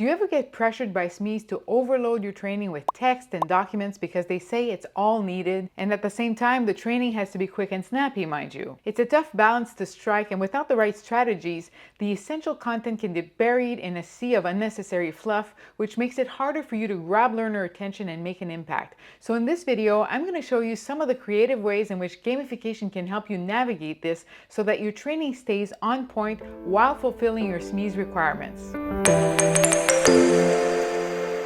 Do you ever get pressured by SMEs to overload your training with text and documents because they say it's all needed, and at the same time the training has to be quick and snappy, mind you? It's a tough balance to strike, and without the right strategies, the essential content can get buried in a sea of unnecessary fluff, which makes it harder for you to grab learner attention and make an impact. So in this video, I'm going to show you some of the creative ways in which gamification can help you navigate this so that your training stays on point while fulfilling your SME's requirements.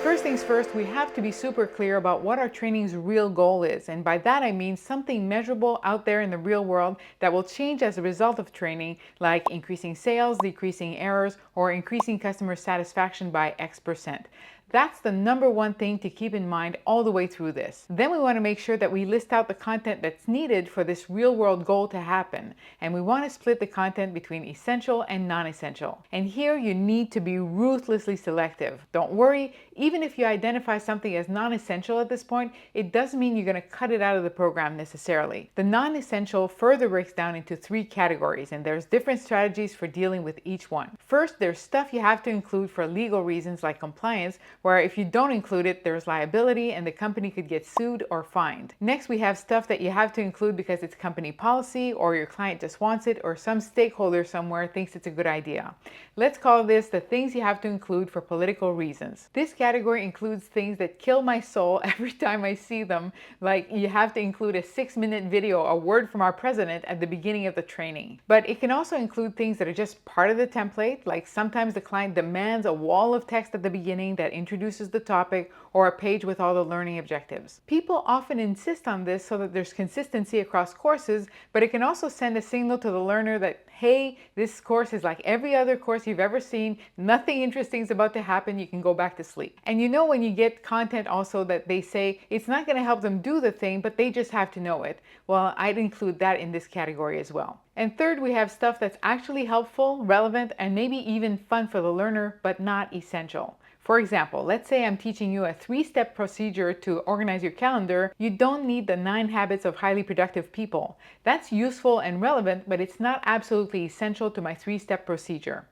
First things first, we have to be super clear about what our training's real goal is. And by that I mean something measurable out there in the real world that will change as a result of training, like increasing sales, decreasing errors, or increasing customer satisfaction by X%. That's the number one thing to keep in mind all the way through this. Then we want to make sure that we list out the content that's needed for this real world goal to happen. And we want to split the content between essential and non-essential. And here you need to be ruthlessly selective. Don't worry, even if you identify something as non-essential at this point, it doesn't mean you're going to cut it out of the program necessarily. The non-essential further breaks down into 3 categories, and there's different strategies for dealing with each one. First, there's stuff you have to include for legal reasons like compliance, where if you don't include it, there's liability and the company could get sued or fined. Next, we have stuff that you have to include because it's company policy, or your client just wants it, or some stakeholder somewhere thinks it's a good idea. Let's call this the things you have to include for political reasons. This category includes things that kill my soul every time I see them, like you have to include a 6-minute video, a word from our president at the beginning of the training. But it can also include things that are just part of the template, like sometimes the client demands a wall of text at the beginning that introduces the topic, or a page with all the learning objectives. People often insist on this so that there's consistency across courses, but it can also send a signal to the learner that, hey, this course is like every other course you've ever seen, nothing interesting is about to happen, you can go back to sleep. And you know when you get content also that they say it's not going to help them do the thing, but they just have to know it. Well, I'd include that in this category as well. And third, we have stuff that's actually helpful, relevant, and maybe even fun for the learner, but not essential. For example, let's say I'm teaching you a 3-step procedure to organize your calendar. You don't need the 9 habits of highly productive people. That's useful and relevant, but it's not absolutely essential to my 3-step procedure.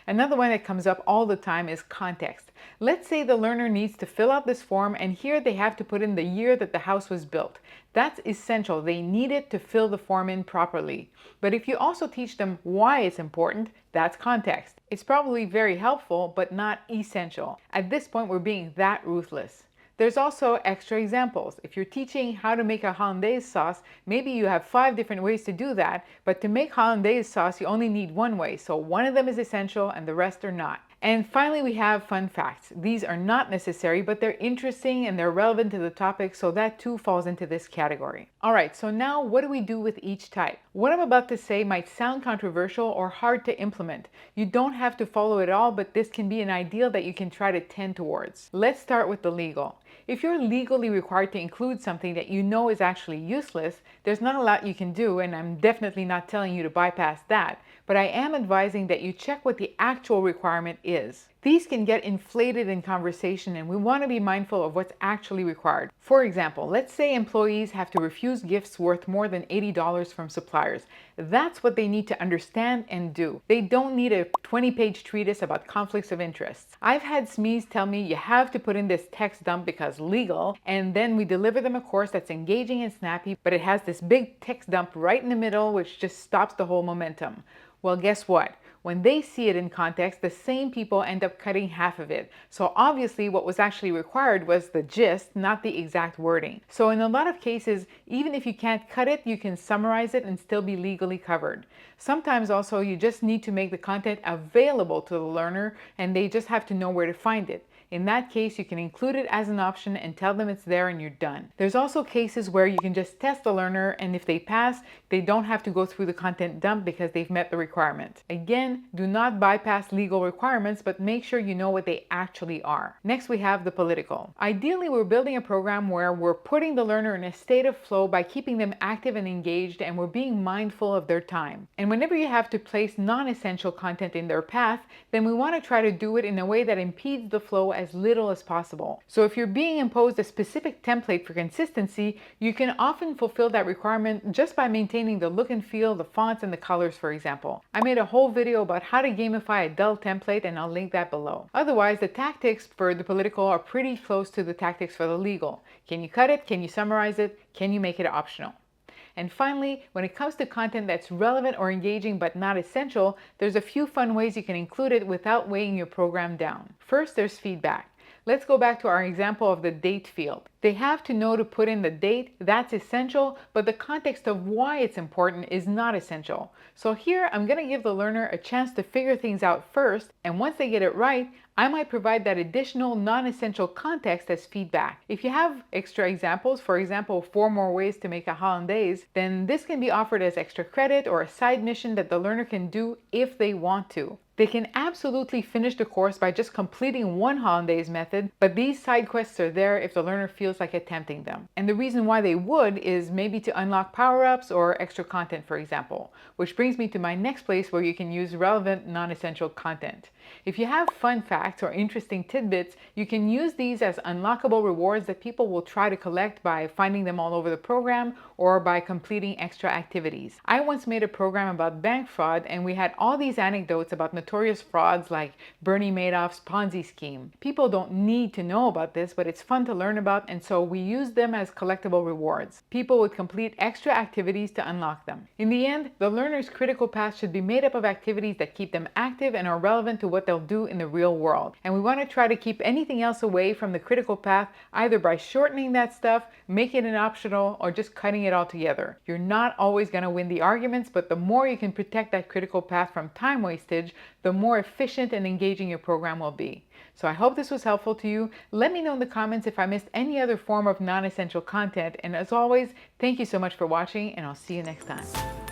Another one that comes up all the time is context. Let's say the learner needs to fill out this form, and here they have to put in the year that the house was built. That's essential. They need it to fill the form in properly. But if you also teach them why it's important, that's context. It's probably very helpful, but not essential. At this point, we're being that ruthless. There's also extra examples. If you're teaching how to make a hollandaise sauce, maybe you have 5 different ways to do that, but to make hollandaise sauce, you only need one way. So one of them is essential and the rest are not. And finally, we have fun facts. These are not necessary, but they're interesting and they're relevant to the topic, so that too falls into this category. All right, so now what do we do with each type? What I'm about to say might sound controversial or hard to implement. You don't have to follow it all, but this can be an ideal that you can try to tend towards. Let's start with the legal. If you're legally required to include something that you know is actually useless, there's not a lot you can do, and I'm definitely not telling you to bypass that, but I am advising that you check what the actual requirement is. These can get inflated in conversation, and we want to be mindful of what's actually required. For example, let's say employees have to refuse gifts worth more than $80 from suppliers. That's what they need to understand and do. They don't need a 20-page treatise about conflicts of interest. I've had SMEs tell me you have to put in this text dump because legal, and then we deliver them a course that's engaging and snappy, but it has this big text dump right in the middle, which just stops the whole momentum. Well, guess what? When they see it in context, the same people end up cutting half of it. So obviously what was actually required was the gist, not the exact wording. So in a lot of cases, even if you can't cut it, you can summarize it and still be legally covered. Sometimes also you just need to make the content available to the learner and they just have to know where to find it. In that case, you can include it as an option and tell them it's there and you're done. There's also cases where you can just test the learner, and if they pass, they don't have to go through the content dump because they've met the requirement. Again, do not bypass legal requirements, but make sure you know what they actually are. Next, we have the political. Ideally, we're building a program where we're putting the learner in a state of flow by keeping them active and engaged, and we're being mindful of their time. And whenever you have to place non-essential content in their path, then we want to try to do it in a way that impedes the flow as little as possible. So if you're being imposed a specific template for consistency, you can often fulfill that requirement just by maintaining the look and feel, the fonts, and the colors, for example. I made a whole video about how to gamify a dull template, and I'll link that below. Otherwise, the tactics for the political are pretty close to the tactics for the legal. Can you cut it? Can you summarize it? Can you make it optional? And finally, when it comes to content that's relevant or engaging but not essential, there's a few fun ways you can include it without weighing your program down. First, there's feedback. Let's go back to our example of the date field. They have to know to put in the date, that's essential, but the context of why it's important is not essential. So here I'm going to give the learner a chance to figure things out first, and once they get it right, I might provide that additional non-essential context as feedback. If you have extra examples, for example, 4 more ways to make a hollandaise, then this can be offered as extra credit or a side mission that the learner can do if they want to. They can absolutely finish the course by just completing one hollandaise method, but these side quests are there if the learner feels like attempting them. And the reason why they would is maybe to unlock power-ups or extra content, for example. Which brings me to my next place where you can use relevant, non-essential content. If you have fun facts or interesting tidbits, you can use these as unlockable rewards that people will try to collect by finding them all over the program or by completing extra activities. I once made a program about bank fraud, and we had all these anecdotes about notorious frauds like Bernie Madoff's Ponzi scheme. People don't need to know about this, but it's fun to learn about, and so we use them as collectible rewards. People would complete extra activities to unlock them. In the end, the learner's critical path should be made up of activities that keep them active and are relevant to what they'll do in the real world. And we want to try to keep anything else away from the critical path, either by shortening that stuff, making it optional, or just cutting it all together. You're not always going to win the arguments, but the more you can protect that critical path from time wastage, the more efficient and engaging your program will be. So I hope this was helpful to you. Let me know in the comments if I missed any other form of non-essential content. And as always, thank you so much for watching, and I'll see you next time.